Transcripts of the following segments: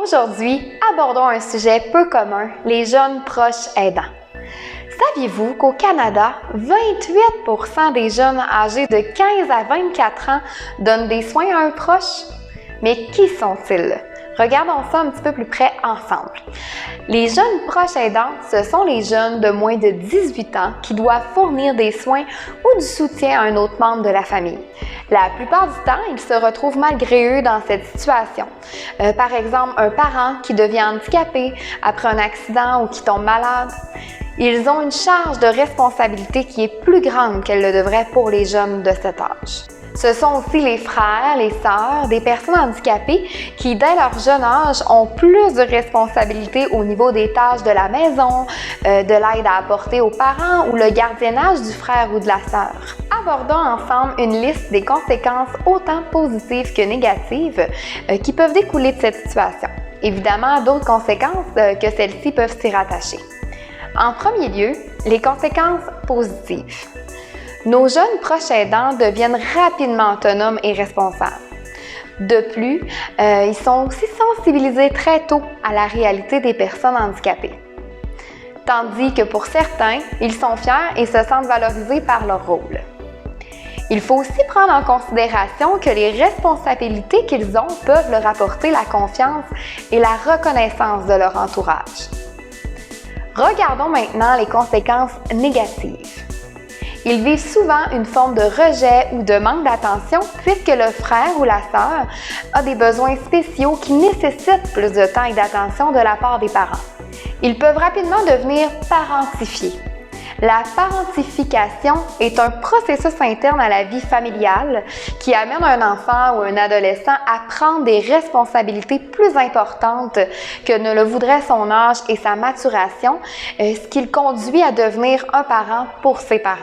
Aujourd'hui, abordons un sujet peu commun, les jeunes proches aidants. Saviez-vous qu'au Canada, 28% des jeunes âgés de 15 à 24 ans donnent des soins à un proche? Mais qui sont-ils? Regardons ça un petit peu plus près ensemble. Les jeunes proches aidants, ce sont les jeunes de moins de 18 ans qui doivent fournir des soins ou du soutien à un autre membre de la famille. La plupart du temps, ils se retrouvent malgré eux dans cette situation. Par exemple, un parent qui devient handicapé après un accident ou qui tombe malade. Ils ont une charge de responsabilité qui est plus grande qu'elle le devrait pour les jeunes de cet âge. Ce sont aussi les frères, les sœurs des personnes handicapées qui, dès leur jeune âge, ont plus de responsabilités au niveau des tâches de la maison, de l'aide à apporter aux parents ou le gardiennage du frère ou de la sœur. Abordons ensemble une liste des conséquences autant positives que négatives qui peuvent découler de cette situation. Évidemment, d'autres conséquences que celles-ci peuvent s'y rattacher. En premier lieu, les conséquences positives. Nos jeunes proches aidants deviennent rapidement autonomes et responsables. De plus, ils sont aussi sensibilisés très tôt à la réalité des personnes handicapées. Tandis que pour certains, ils sont fiers et se sentent valorisés par leur rôle. Il faut aussi prendre en considération que les responsabilités qu'ils ont peuvent leur apporter la confiance et la reconnaissance de leur entourage. Regardons maintenant les conséquences négatives. Ils vivent souvent une forme de rejet ou de manque d'attention puisque le frère ou la sœur a des besoins spéciaux qui nécessitent plus de temps et d'attention de la part des parents. Ils peuvent rapidement devenir parentifiés. La parentification est un processus interne à la vie familiale qui amène un enfant ou un adolescent à prendre des responsabilités plus importantes que ne le voudrait son âge et sa maturation, ce qui le conduit à devenir un parent pour ses parents.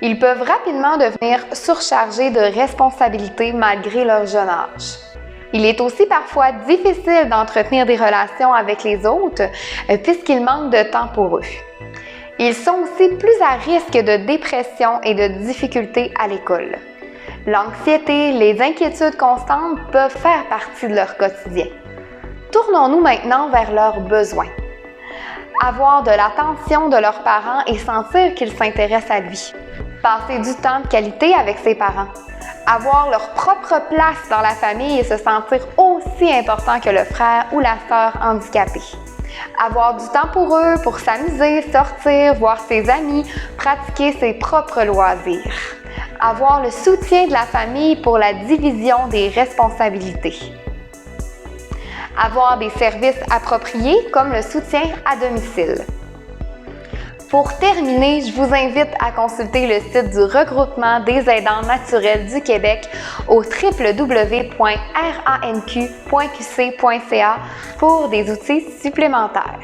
Ils peuvent rapidement devenir surchargés de responsabilités malgré leur jeune âge. Il est aussi parfois difficile d'entretenir des relations avec les autres puisqu'ils manquent de temps pour eux. Ils sont aussi plus à risque de dépression et de difficultés à l'école. L'anxiété, les inquiétudes constantes peuvent faire partie de leur quotidien. Tournons-nous maintenant vers leurs besoins. Avoir de l'attention de leurs parents et sentir qu'ils s'intéressent à lui. Passer du temps de qualité avec ses parents. Avoir leur propre place dans la famille et se sentir aussi important que le frère ou la sœur handicapée. Avoir du temps pour eux, pour s'amuser, sortir, voir ses amis, pratiquer ses propres loisirs. Avoir le soutien de la famille pour la division des responsabilités. Avoir des services appropriés comme le soutien à domicile. Pour terminer, je vous invite à consulter le site du Regroupement des aidants naturels du Québec au www.ranq.qc.ca pour des outils supplémentaires.